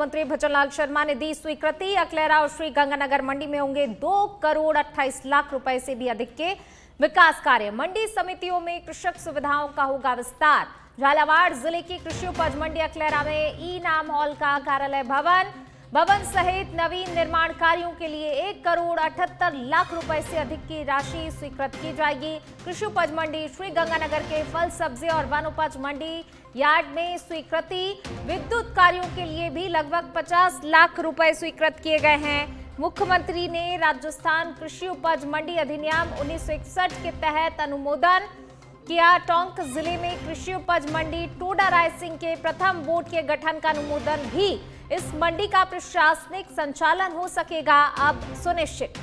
मुख्यमंत्री भजनलाल शर्मा ने दी स्वीकृति। अकलेरा और श्री गंगानगर मंडी में होंगे 2 करोड़ 28 लाख रुपए से भी अधिक के विकास कार्य। मंडी समितियों में कृषक सुविधाओं का होगा विस्तार। झालावाड़ जिले की कृषि उपज मंडी अकलेरा में ई नाम हॉल का कार्यालय भवन सहित नवीन निर्माण कार्यों के लिए 1 करोड़ 78 लाख रुपए से अधिक की राशि स्वीकृत की जाएगी। कृषि उपज मंडी श्री गंगानगर के फल सब्जी और वन उपज मंडी यार्ड में स्वीकृति। विद्युत कार्यों के लिए भी लगभग 50 लाख रुपए स्वीकृत किए गए हैं। मुख्यमंत्री ने राजस्थान कृषि उपज मंडी अधिनियम 1961 के तहत अनुमोदन किया। टोंक जिले में कृषि उपज मंडी टोडा रायसिंह के प्रथम बोर्ड के गठन का अनुमोदन भी। इस मंडी का प्रशासनिक संचालन हो सकेगा अब सुनिश्चित।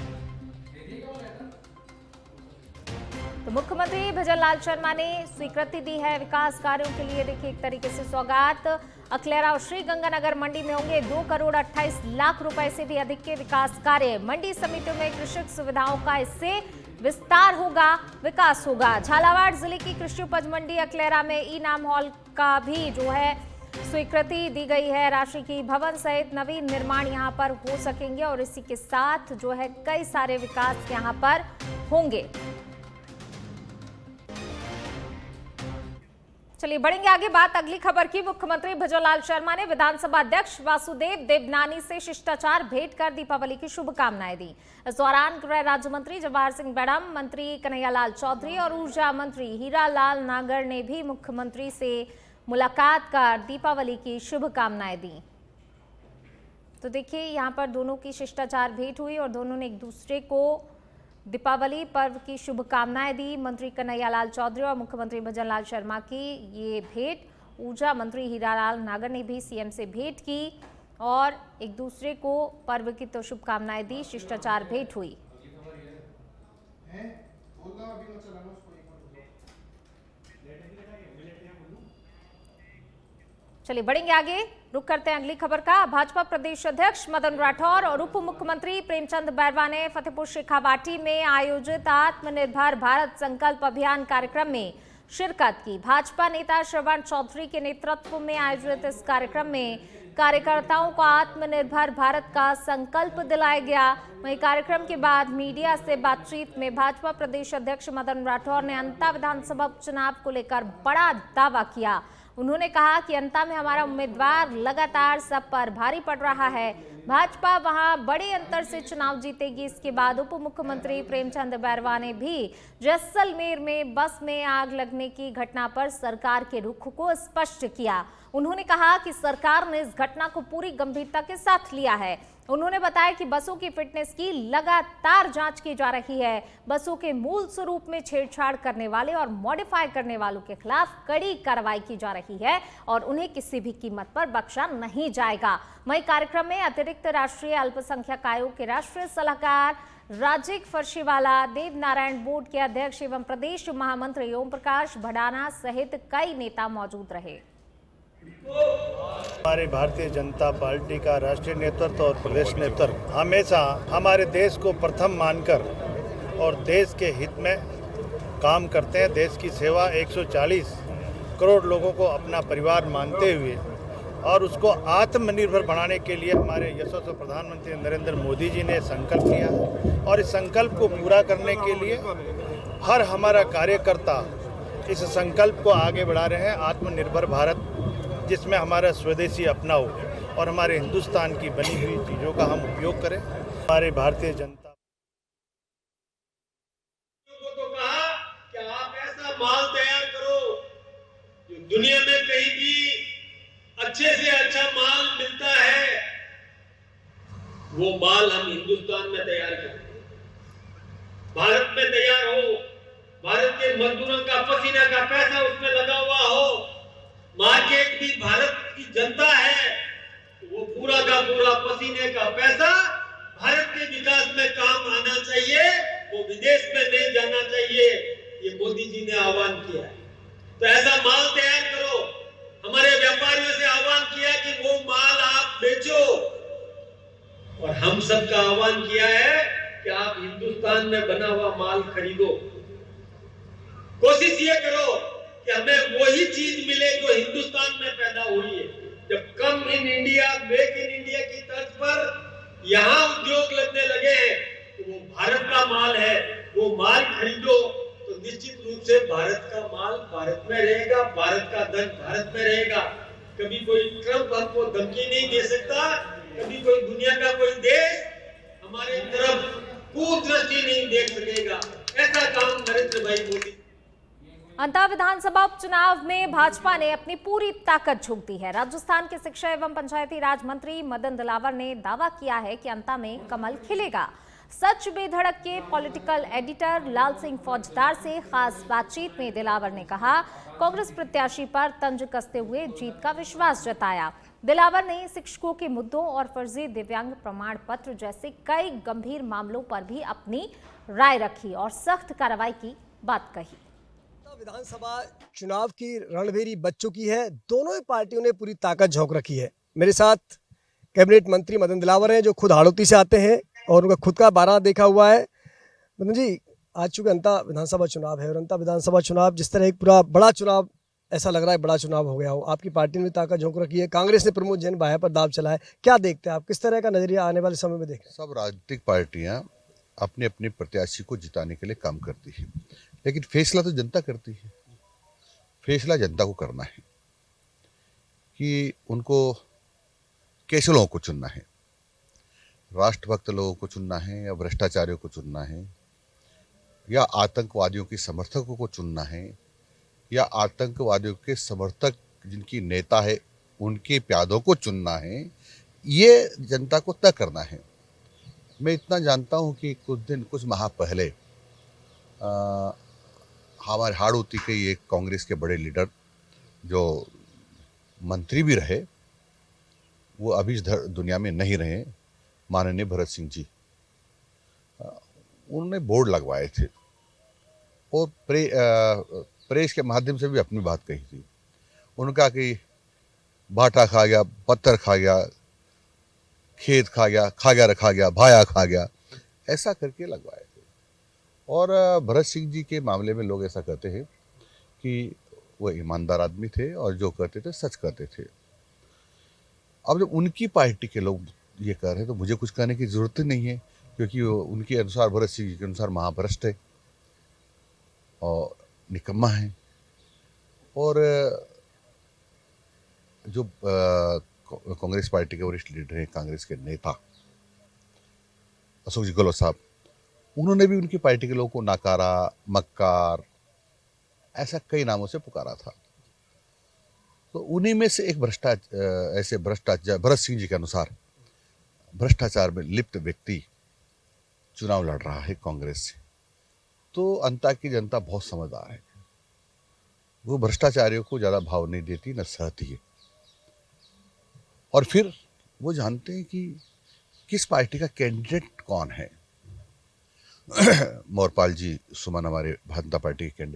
तो मुख्यमंत्री भजनलाल शर्मा ने स्वीकृति दी है विकास कार्यों के लिए। देखिए एक तरीके से सौगात। अकलेरा और श्री गंगानगर मंडी में होंगे 2 करोड़ 28 लाख रुपए से भी अधिक के विकास कार्य। मंडी समितियों में कृषक सुविधाओं का इससे विस्तार होगा, विकास होगा। झालावाड़ जिले की कृषि उपज मंडी अकलेरा में ई नाम हॉल का भी जो है स्वीकृति दी गई है। राशि की भवन सहित नवीन निर्माण यहां पर हो सकेंगे और इसी के साथ जो है कई सारे विकास यहां पर होंगे। चलिए बढ़ेंगे आगे बात अगली खबर की। मुख्यमंत्री भजनलाल शर्मा ने विधानसभा अध्यक्ष वासुदेव देवनानी से शिष्टाचार भेंट कर दीपावली की शुभकामनाएं दी। इस दौरान गृह राज्य मंत्री जवाहर सिंह बेड़म, मंत्री कन्हैयालाल चौधरी और ऊर्जा मंत्री हीरालाल नागर ने भी मुख्यमंत्री से मुलाकात कर दीपावली की शुभकामनाएं दी। तो देखिए यहाँ पर दोनों की शिष्टाचार भेंट हुई और दोनों ने एक दूसरे को दीपावली पर्व की शुभकामनाएं दी। मंत्री कन्हैयालाल चौधरी और मुख्यमंत्री भजनलाल शर्मा की ये भेंट। ऊर्जा मंत्री हीरालाल नागर ने भी सीएम से भेंट की और एक दूसरे को पर्व की तो शुभकामनाएं दी। शिष्टाचार भेंट हुई। चलिए बढ़ेंगे आगे, रुक करते हैं अगली खबर का। भाजपा प्रदेश अध्यक्ष मदन राठौर और उप मुख्यमंत्री प्रेमचंद बैरवा ने फतेहपुर शेखावाटी में आयोजित आत्मनिर्भर भारत संकल्प अभियान कार्यक्रम में शिरकत की। भाजपा नेता श्रवण चौधरी के नेतृत्व में आयोजित इस कार्यक्रम में कार्यकर्ताओं को आत्मनिर्भर भारत का संकल्प दिलाया गया। वहीं कार्यक्रम के बाद मीडिया से बातचीत में भाजपा प्रदेश अध्यक्ष मदन राठौर ने अंता विधानसभा उपचुनाव को लेकर बड़ा दावा किया। उन्होंने कहा कि अंता में हमारा उम्मीदवार लगातार सब पर भारी पड़ रहा है। भाजपा वहां बड़े अंतर से चुनाव जीतेगी। इसके बाद उप मुख्यमंत्री प्रेमचंद बैरवा ने भी जैसलमेर में बस में आग लगने की घटना पर सरकार के रुख को स्पष्ट किया। उन्होंने कहा कि सरकार ने इस घटना को पूरी गंभीरता के साथ लिया है। उन्होंने बताया कि बसों की फिटनेस की लगातार जांच की जा रही है। बसों के मूल स्वरूप में छेड़छाड़ करने वाले और मॉडिफाई करने वालों के खिलाफ कड़ी कार्रवाई की जा रही है और उन्हें किसी भी कीमत पर बख्शा नहीं जाएगा। वहीं कार्यक्रम में अतिरिक्त राष्ट्रीय अल्पसंख्यक आयोग के राष्ट्रीय सलाहकार राजिक फर्शीवाला, देव नारायण बोर्ड के अध्यक्ष एवं प्रदेश महामंत्री ओम प्रकाश भडाना सहित कई नेता मौजूद रहे। हमारी भारतीय जनता पार्टी का राष्ट्रीय नेतृत्व और प्रदेश नेतृत्व हमेशा हमारे देश को प्रथम मानकर और देश के हित में काम करते हैं। देश की सेवा 140 करोड़ लोगों को अपना परिवार मानते हुए और उसको आत्मनिर्भर बनाने के लिए हमारे यशस्वी प्रधानमंत्री नरेंद्र मोदी जी ने संकल्प लिया है और इस संकल्प को पूरा करने के लिए हर हमारा कार्यकर्ता इस संकल्प को आगे बढ़ा रहे हैं। आत्मनिर्भर भारत जिसमें हमारा स्वदेशी अपनाओ और हमारे हिंदुस्तान की बनी हुई चीज़ों का हम उपयोग करें। हमारे भारतीय जनता को तो कहा कि आप ऐसा माल तैयार करो जो दुनिया में कहीं भी अच्छे से अच्छा माल मिलता है, वो माल हम हिंदुस्तान में तैयार करें, भारत में तैयार हो, भारत के मजदूरों का पसीना का पैसा उसमें लगा हुआ हो, मार्केट भी भारत की जनता है, वो पूरा का पूरा पसीने का पैसा भारत के विकास में काम आना चाहिए, वो विदेश में नहीं जाना चाहिए। ये मोदी जी ने आह्वान किया है। तो ऐसा माल तैयार करो। हमारे व्यापारियों से आह्वान किया कि वो माल आप बेचो और हम सबका आह्वान किया है कि आप हिंदुस्तान में बना हुआ माल खरीदो। कोशिश ये करो कि हमें वही चीज मिले जो हिंदुस्तान में पैदा हुई है। जब कम इन इंडिया, मेक इन यहाँ उद्योग लगने लगे हैं तो वो भारत का माल है, वो माल खरीदो तो निश्चित रूप से भारत का माल भारत में रहेगा, भारत का धन भारत में रहेगा। कभी कोई ट्रंप हमको धमकी नहीं दे सकता, कभी कोई दुनिया का कोई देश हमारे तरफ कुदृष्टि नहीं देख सकेगा। ऐसा काम नरेंद्र भाई मोदी। अंता विधानसभा उपचुनाव में भाजपा ने अपनी पूरी ताकत झोंक दी है। राजस्थान के शिक्षा एवं पंचायती राज मंत्री मदन दिलावर ने दावा किया है कि अंता में कमल खिलेगा। सच बेधड़क के पॉलिटिकल एडिटर लाल सिंह फौजदार से खास बातचीत में दिलावर ने कहा, कांग्रेस प्रत्याशी पर तंज कसते हुए जीत का विश्वास जताया। दिलावर ने शिक्षकों के मुद्दों और फर्जी दिव्यांग प्रमाण पत्र जैसे कई गंभीर मामलों पर भी अपनी राय रखी और सख्त कार्रवाई की बात कही। विधानसभा चुनाव की रणभेरी बच चुकी है। दोनों ही पार्टियों ने पूरी ताकत झोंक रखी है। मेरे साथ कैबिनेट मंत्री मदन दिलावर हैं, जो खुद हाड़ौती से आते हैं और उनका खुद का बारात देखा हुआ है। मदन जी, आज चूंकि अंता विधानसभा चुनाव है और अंता विधानसभा चुनाव जिस तरह एक पूरा बड़ा चुनाव, ऐसा लग रहा है बड़ा चुनाव हो गया हो, आपकी पार्टी ने भी ताकत झोंक रखी है, कांग्रेस ने प्रमोद जैन भाया पर दाव चला है, क्या देखते हैं आप, किस तरह का नजरिया आने वाले समय में देख? सब राजनीतिक पार्टियां अपने अपने प्रत्याशी को जिताने के लिए काम करती है, लेकिन फैसला तो जनता करती है। फैसला जनता को करना है कि उनको कैसे लोगों को चुनना है, राष्ट्रभक्त लोगों को चुनना है या भ्रष्टाचारियों को चुनना है या आतंकवादियों के समर्थकों को चुनना है या आतंकवादियों के समर्थक जिनकी नेता है उनके प्यादों को चुनना है, ये जनता को तय करना है। मैं इतना जानता हूँ कि कुछ माह पहले हमारे हाड़ौती के एक कांग्रेस के बड़े लीडर जो मंत्री भी रहे, वो अभी इस दुनिया में नहीं रहे, माननीय भरत सिंह जी, उन्होंने बोर्ड लगवाए थे और प्रेस के माध्यम से भी अपनी बात कही थी। उन्होंने कहा कि बाटा खा गया, पत्थर खा गया, खेत खा गया रखा गया, भाया खा गया, ऐसा करके लगवाए थे। और भरत सिंह जी के मामले में लोग ऐसा कहते हैं कि वो ईमानदार आदमी थे और जो करते थे सच करते थे। अब जब उनकी पार्टी के लोग ये कह रहे हैं तो मुझे कुछ कहने की जरूरत ही नहीं है, क्योंकि उनके अनुसार, भरत सिंह जी के अनुसार महाभ्रष्ट है और निकम्मा है। और जो कांग्रेस पार्टी के वरिष्ठ लीडर हैं, कांग्रेस के नेता अशोक जी गहलोत साहब, उन्होंने भी उनकी पार्टी के लोगों को नाकारा, मक्कार, ऐसा कई नामों से पुकारा था। तो उन्हीं में से एक भ्रष्टाचार, भरत सिंह जी के अनुसार भ्रष्टाचार में लिप्त व्यक्ति चुनाव लड़ रहा है कांग्रेस से। तो अंता की जनता बहुत समझदार है, वो भ्रष्टाचारियों को ज़्यादा भाव नहीं देती, न सहती है। और फिर वो जानते हैं कि किस पार्टी का कैंडिडेट कौन है। मोरपाल जी सुमन हमारे जनता पार्टी के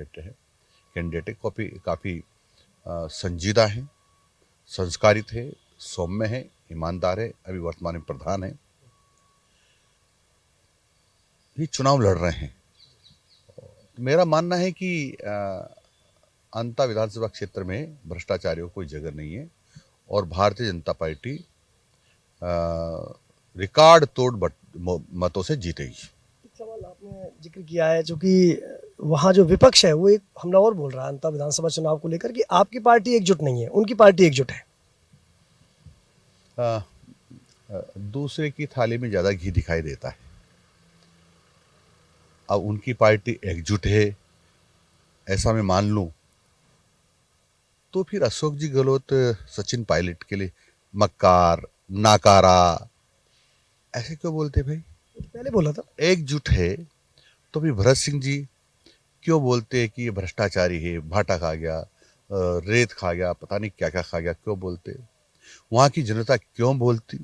कैंडिडेट है, काफ़ी संजीदा हैं, संस्कारित है, सौम्य है, ईमानदार है, अभी वर्तमान में प्रधान है। ये चुनाव लड़ रहे हैं। मेरा मानना है कि अंता विधानसभा क्षेत्र में भ्रष्टाचारियों को कोई जगह नहीं है और भारतीय जनता पार्टी रिकॉर्ड तोड़ मतों से जीतेगी। सवाल आपने जिक्र किया है, जो कि वहाँ जो विपक्ष है वो एक हमलावर बोल रहा है अंता विधानसभा चुनाव को लेकर कि आपकी पार्टी एकजुट नहीं है, उनकी पार्टी एकजुट है। दूसरे की थाली में ज़्यादा घी दिखाई देता है। अब उनकी पार्टी एकजुट है ऐसा मैं मान लूं तो फिर अशोक जी गहलोत सचिन पायलट के लिए मक्कार, नाकारा ऐसे क्यों बोलते भाई? पहले बोला था एकजुट है तो फिर भरत सिंह जी क्यों बोलते हैं कि ये भ्रष्टाचारी है, भाटा खा गया, रेत खा गया, पता नहीं क्या क्या खा गया, क्यों बोलते? वहाँ की जनता क्यों बोलती?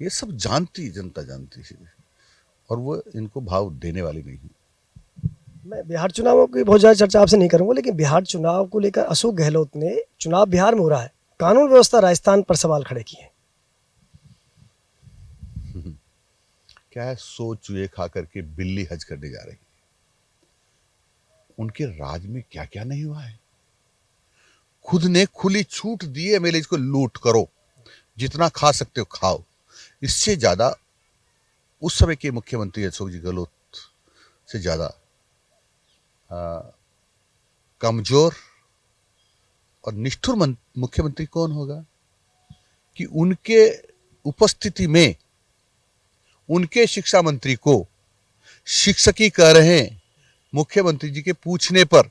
ये सब जानती, जनता जानती है और वो इनको भाव देने वाली नहीं। मैं बिहार चुनावों की बहुत ज़्यादा चर्चा आपसे नहीं करूंगा, लेकिन बिहार चुनाव को लेकर अशोक गहलोत ने, चुनाव बिहार में हो रहा है, कानून व्यवस्था राजस्थान पर सवाल खड़े किए। क्या है, सो चूहे खा करके बिल्ली हज करने जा रही है। उनके राज में क्या क्या नहीं हुआ है। खुद ने खुली छूट दी है, मेरे इसको लूट करो, जितना खा सकते हो खाओ। इससे ज्यादा उस समय के मुख्यमंत्री अशोक जी गहलोत से ज़्यादा कमज़ोर और निष्ठुर मुख्यमंत्री कौन होगा कि उनके उपस्थिति में उनके शिक्षा मंत्री को शिक्षकी कह रहे हैं मुख्यमंत्री जी के पूछने पर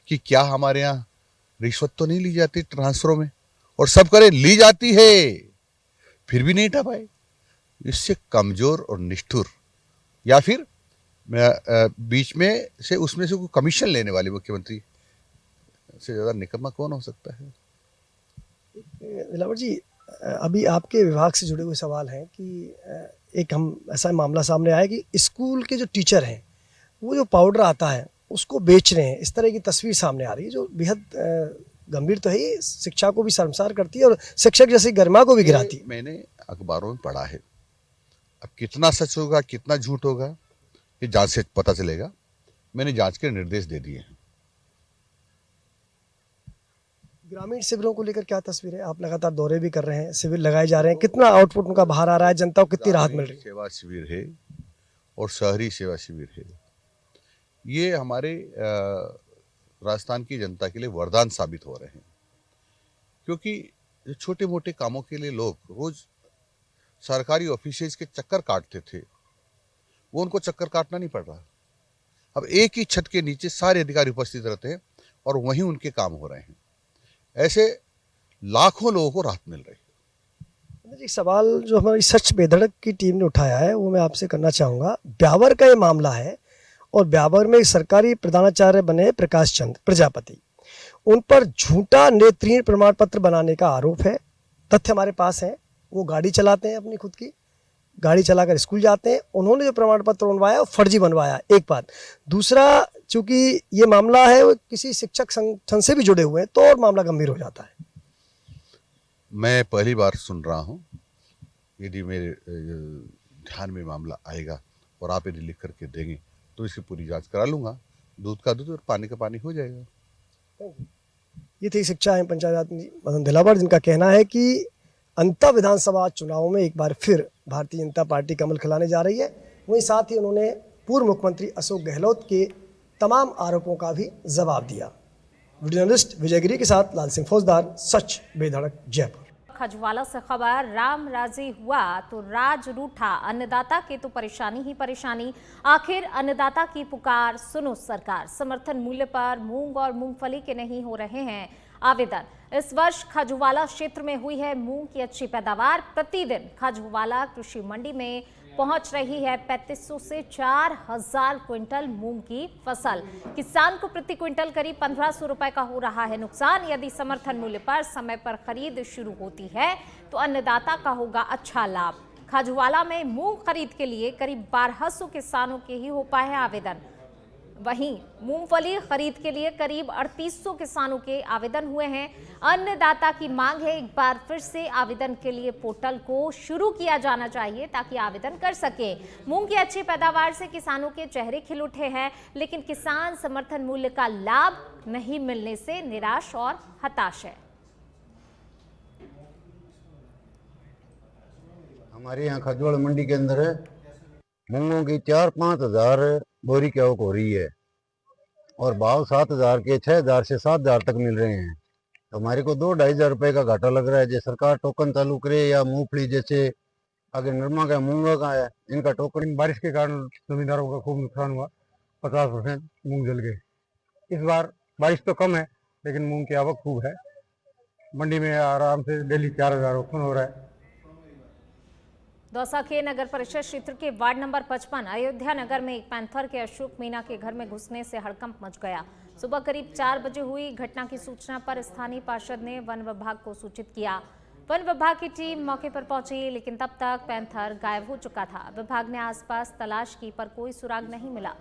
कि क्या हमारे यहाँ रिश्वत तो नहीं ली जाती ट्रांसफरों में, और सब करें ली जाती है, फिर भी नहीं हटा पाए। इससे कमजोर और निष्ठुर या फिर बीच में से उसमें से कोई कमीशन लेने वाले मुख्यमंत्री से ज़्यादा निकम्मा कौन हो सकता है। दिलावर जी, अभी आपके विभाग से जुड़े हुए सवाल हैं कि एक हम ऐसा मामला सामने आया कि स्कूल के जो टीचर हैं वो जो पाउडर आता है उसको बेच रहे हैं, इस तरह की तस्वीर सामने आ रही है जो बेहद गंभीर तो है, ये शिक्षा को भी शर्मसार करती है और शिक्षक जैसी गरिमा को भी गिराती है। मैंने अखबारों में पढ़ा है, अब कितना सच होगा कितना झूठ होगा ये जांच से पता चलेगा। मैंने जांच के निर्देश दे दिए हैं। ग्रामीण शिविरों को लेकर क्या तस्वीर है? आप लगातार दौरे भी कर रहे हैं, शिविर लगाए जा रहे हैं, कितना आउटपुट उनका बाहर आ रहा है, जनता को कितनी राहत मिल रही है? सेवा शिविर है और शहरी सेवा शिविर है, ये हमारे राजस्थान की जनता के लिए वरदान साबित हो रहे हैं, क्योंकि जो छोटे मोटे कामों के लिए लोग रोज सरकारी ऑफिसेज के चक्कर काटते थे वो उनको चक्कर काटना नहीं पड़ रहा। अब एक ही छत के नीचे सारे अधिकारी उपस्थित रहते हैं और वहीं उनके काम हो रहे हैं। ऐसे लाखों लोगों को राहत मिल रही है। एक सवाल जो हमारी सच बेधड़क की टीम ने उठाया है वो मैं आपसे करना चाहूँगा। ब्यावर का ये मामला है और ब्यावर में सरकारी प्रधानाचार्य बने प्रकाश चंद प्रजापति, उन पर झूठा नेत्रहीन प्रमाण पत्र बनाने का आरोप है। तथ्य हमारे पास है, वो गाड़ी चलाते हैं, अपनी खुद की गाड़ी चलाकर स्कूल जाते हैं। उन्होंने जो प्रमाण पत्र बनवाया वो फर्जी बनवाया, एक बात। दूसरा, चूंकि ये मामला है वो किसी शिक्षक संगठन से भी जुड़े हुए हैं तो और मामला गंभीर हो जाता है। मैं पहली बार सुन रहा हूँ, यदि मेरे ध्यान में मामला आएगा और आप यदि लिख करके देंगे तो इसकी पूरी जांच करा लूँगा। दूध का दूध और पानी का पानी हो जाएगा। ये थी शिक्षा एवं पंचायत मदन दिलावर, जिनका कहना है कि अंतर विधानसभा चुनाव में एक बार फिर भारतीय जनता पार्टी कमल खिलाने जा रही है। वहीं साथ ही उन्होंने पूर्व मुख्यमंत्री अशोक गहलोत के तमाम आरोपों का भी जवाब दिया। वीडियो जर्नलिस्ट विजय गिरी के साथ लाल सिंह फौजदार, सच बेधड़क, जयपुर। खजवाला से खबर, राम राजी हुआ तो राज रूठा, अन्नदाता के तो परेशानी ही परेशानी। आखिर अन्नदाता की पुकार सुनो सरकार, समर्थन मूल्य पर मूंग और मूंगफली के नहीं हो रहे हैं आवेदन। इस वर्ष खजुवाला क्षेत्र में हुई है मूंग की अच्छी पैदावार। प्रतिदिन खजुवाला कृषि मंडी में पहुंच रही है 3500 से 4000 क्विंटल मूंग की फसल। किसान को प्रति क्विंटल करीब 1500 रुपए का हो रहा है नुकसान। यदि समर्थन मूल्य पर समय पर खरीद शुरू होती है तो अन्नदाता का होगा अच्छा लाभ। खजुवाला में मूंग खरीद के लिए करीब 1200 किसानों के ही हो पाए हैं आवेदन। वहीं मूंगफली खरीद के लिए करीब 3800 किसानों के आवेदन हुए हैं। अन्नदाता की मांग है एक बार फिर से आवेदन के लिए पोर्टल को शुरू किया जाना चाहिए ताकि आवेदन कर सके। मूंग की अच्छी पैदावार से किसानों के चेहरे खिल उठे हैं, लेकिन किसान समर्थन मूल्य का लाभ नहीं मिलने से निराश और हताश है। हमारे यहाँ खजवाड़ मंडी के अंदर मूंगों की 4-5 हज़ार बोरी की आवक हो रही है और भाव 7,000 के 6,000 से 7,000 तक मिल रहे हैं। तो हमारे को 2-2.5 हज़ार रुपये का घाटा लग रहा है। जैसे सरकार टोकन चालू करे या मूंगफली जैसे आगे नरमा का मूंगा का है, इनका टोकन। बारिश के कारण जमींदारों का खूब नुकसान हुआ, 50% मूंग जल गए। इस बार बारिश तो कम है लेकिन मूंग की आवक खूब है। मंडी में आराम से डेली 4,000 ओपन हो रहा है। दौसा के नगर परिषद क्षेत्र के वार्ड नंबर 55 अयोध्या नगर में एक पैंथर के अशोक मीना के घर में घुसने से हड़कंप मच गया। सुबह करीब 4 बजे हुई घटना की सूचना पर स्थानीय पार्षद ने वन विभाग को सूचित किया। वन विभाग की टीम मौके पर पहुंची, लेकिन तब तक पैंथर गायब हो चुका था। विभाग ने आसपास तलाश की पर कोई सुराग नहीं मिला।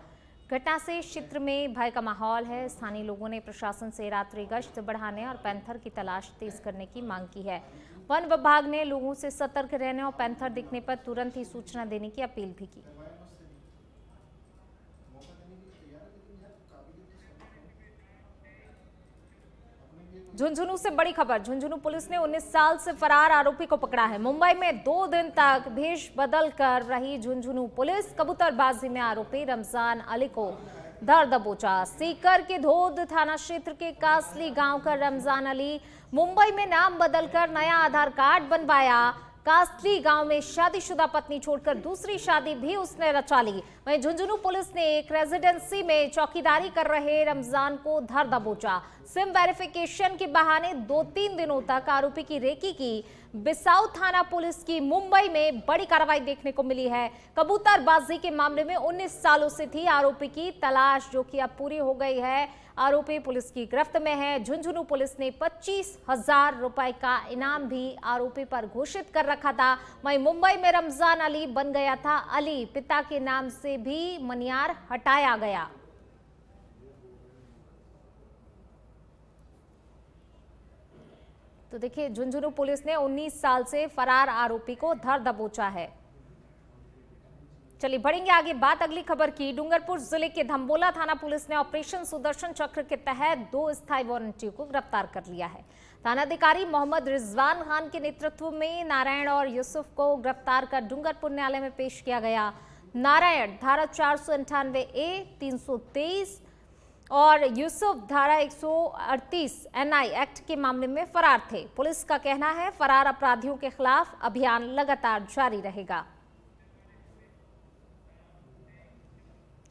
घटना से क्षेत्र में भय का माहौल है। स्थानीय लोगों ने प्रशासन से रात्रि गश्त बढ़ाने और पैंथर की तलाश तेज करने की मांग की है। वन विभाग ने लोगों से सतर्क रहने और पैंथर दिखने पर तुरंत ही सूचना देने की अपील भी की। झुंझुनू से बड़ी खबर। झुंझुनू पुलिस ने 19 साल से फरार आरोपी को पकड़ा है। मुंबई में 2 दिन तक भेष बदल कर रही झुंझुनू पुलिस कबूतरबाजी में आरोपी रमजान अली को धर दबोचा। सीकर के धोद थाना क्षेत्र के कासली गांव का रमजान अली मुंबई में नाम बदलकर नया आधार कार्ड बनवाया। कासली गांव में शादीशुदा पत्नी छोड़कर दूसरी शादी भी उसने रचा ली। वहीं झुंझुनू पुलिस ने एक रेजिडेंसी में चौकीदारी कर रहे रमजान को धर दबोचा। सिम वेरिफिकेशन के बहाने 2-3 दिनों तक आरोपी की रेकी की। बिसाऊ थाना पुलिस की मुंबई में बड़ी कार्रवाई देखने को मिली है। कबूतरबाजी के मामले में 19 सालों से थी आरोपी की तलाश, जो कि अब पूरी हो गई है। आरोपी पुलिस की गिरफ्त में है। झुंझुनू पुलिस ने 25,000 रुपए का इनाम भी आरोपी पर घोषित कर रखा था। वहीं मुंबई में रमजान अली बन गया था अली, पिता के नाम से भी मनियार हटाया गया। तो देखिए, झुंझुनू पुलिस ने 19 साल से फरार आरोपी को धर दबोचा है। चलिए बढ़ेंगे आगे। बात अगली खबर की। डूंगरपुर जिले के धम्बोला थाना पुलिस ने ऑपरेशन सुदर्शन चक्र के तहत 2 स्थायी वारंटियों को गिरफ्तार कर लिया है। थानाधिकारी मोहम्मद रिजवान खान के नेतृत्व में नारायण और यूसुफ को गिरफ्तार कर डूंगरपुर न्यायालय में पेश किया गया। नारायण धारा 498A 323 और यूसुफ धारा 138 NI एक्ट के मामले में फरार थे। पुलिस का कहना है फरार अपराधियों के खिलाफ अभियान लगातार जारी रहेगा।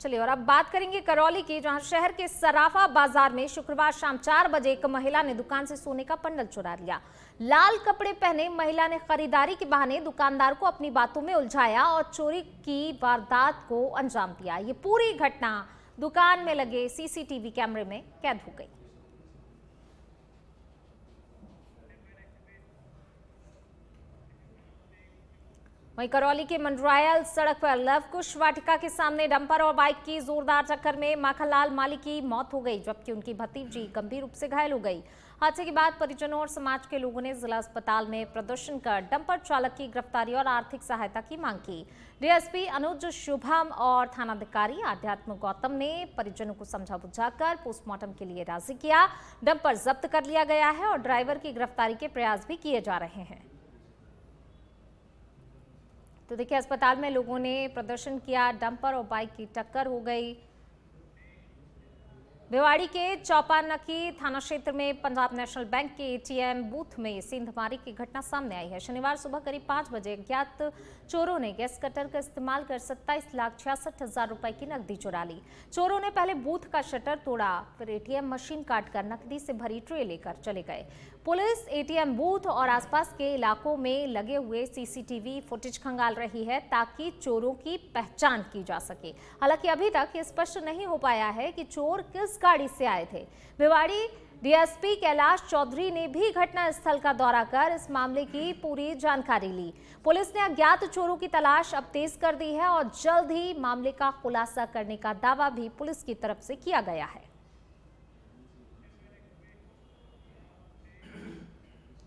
चलिए और अब बात करेंगे करौली की, जहां शहर के सराफा बाजार में शुक्रवार शाम 4 बजे एक महिला ने दुकान से सोने का बंडल चुरा लिया। लाल कपड़े पहने महिला ने खरीदारी के बहाने दुकानदार को अपनी बातों में उलझाया और चोरी की वारदात को अंजाम दिया। ये पूरी घटना दुकान में लगे CCTV कैमरे में कैद हो गई। वहीं करौली के मंडरायल सड़क पर लवकुश वाटिका के सामने डंपर और बाइक की जोरदार टक्कर में माखनलाल माली की मौत हो गई, जबकि उनकी भतीजी गंभीर रूप से घायल हो गई। हादसे के बाद परिजनों और समाज के लोगों ने जिला अस्पताल में प्रदर्शन कर डंपर चालक की गिरफ्तारी और आर्थिक सहायता की मांग की। DSP अनुज शुभम और थानाधिकारी आध्यात्म गौतम ने परिजनों को समझा बुझाकर पोस्टमार्टम के लिए राजी किया। डंपर जब्त कर लिया गया है और ड्राइवर की गिरफ्तारी के प्रयास भी किए जा रहे हैं। तो देखिए, अस्पताल में लोगों ने प्रदर्शन किया, डंपर और बाइक की टक्कर हो गई। भिवाड़ी के चौपानकी थाना क्षेत्र में पंजाब नेशनल बैंक के ATM बूथ में सेंधमारी की घटना सामने आई है। शनिवार सुबह करीब 5 बजे अज्ञात चोरों ने गैस कटर का इस्तेमाल कर 27,66,000 रुपए की नकदी चुरा ली। चोरों ने पहले बूथ का शटर तोड़ा, फिर ATM मशीन काटकर नकदी से भरी ट्रे लेकर चले गए। पुलिस ATM बूथ और आसपास के इलाकों में लगे हुए CCTV फुटेज खंगाल रही है ताकि चोरों की पहचान की जा सके। हालांकि अभी तक ये स्पष्ट नहीं हो पाया है कि चोर किस गाड़ी से आए थे। भिवाड़ी DSP कैलाश चौधरी ने भी घटना स्थल का दौरा कर इस मामले की पूरी जानकारी ली। पुलिस ने अज्ञात चोरों की तलाश अब तेज कर दी है और जल्द ही मामले का खुलासा करने का दावा भी पुलिस की तरफ से किया गया है।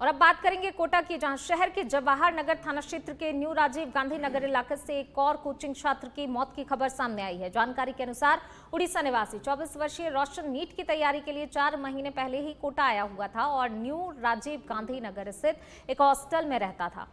और अब बात करेंगे कोटा की, जहां शहर के जवाहर नगर थाना क्षेत्र के न्यू राजीव गांधी नगर इलाके से एक और कोचिंग छात्र की मौत की खबर सामने आई है। जानकारी के अनुसार उड़ीसा निवासी 24 वर्षीय रोशन नीट की तैयारी के लिए 4 महीने पहले ही कोटा आया हुआ था और न्यू राजीव गांधी नगर स्थित एक हॉस्टल में रहता था।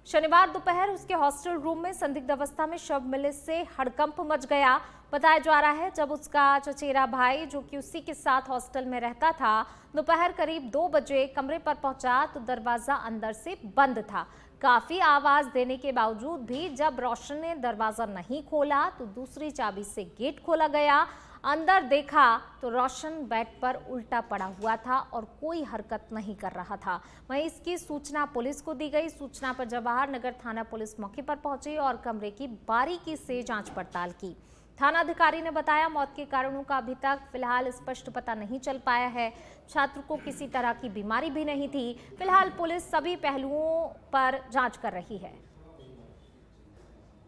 शनिवार दोपहर उसके हॉस्टल रूम में संदिग्ध अवस्था में शव मिलने से हड़कंप मच गया। बताया जा रहा है जब उसका चचेरा भाई, जो कि उसी के साथ हॉस्टल में रहता था, दोपहर करीब 2 बजे कमरे पर पहुंचा तो दरवाजा अंदर से बंद था। काफी आवाज देने के बावजूद भी जब रोशन ने दरवाजा नहीं खोला तो दूसरी चाबी से गेट खोला गया। अंदर देखा तो रोशन बेड पर उल्टा पड़ा हुआ था और कोई हरकत नहीं कर रहा था। वहीं इसकी सूचना पुलिस को दी गई। सूचना पर जवाहर नगर थाना पुलिस मौके पर पहुंची और कमरे की बारीकी से जांच पड़ताल की। थाना अधिकारी ने बताया मौत के कारणों का अभी तक फिलहाल स्पष्ट पता नहीं चल पाया है। छात्र को किसी तरह की बीमारी भी नहीं थी। फिलहाल पुलिस सभी पहलुओं पर जांच कर रही है।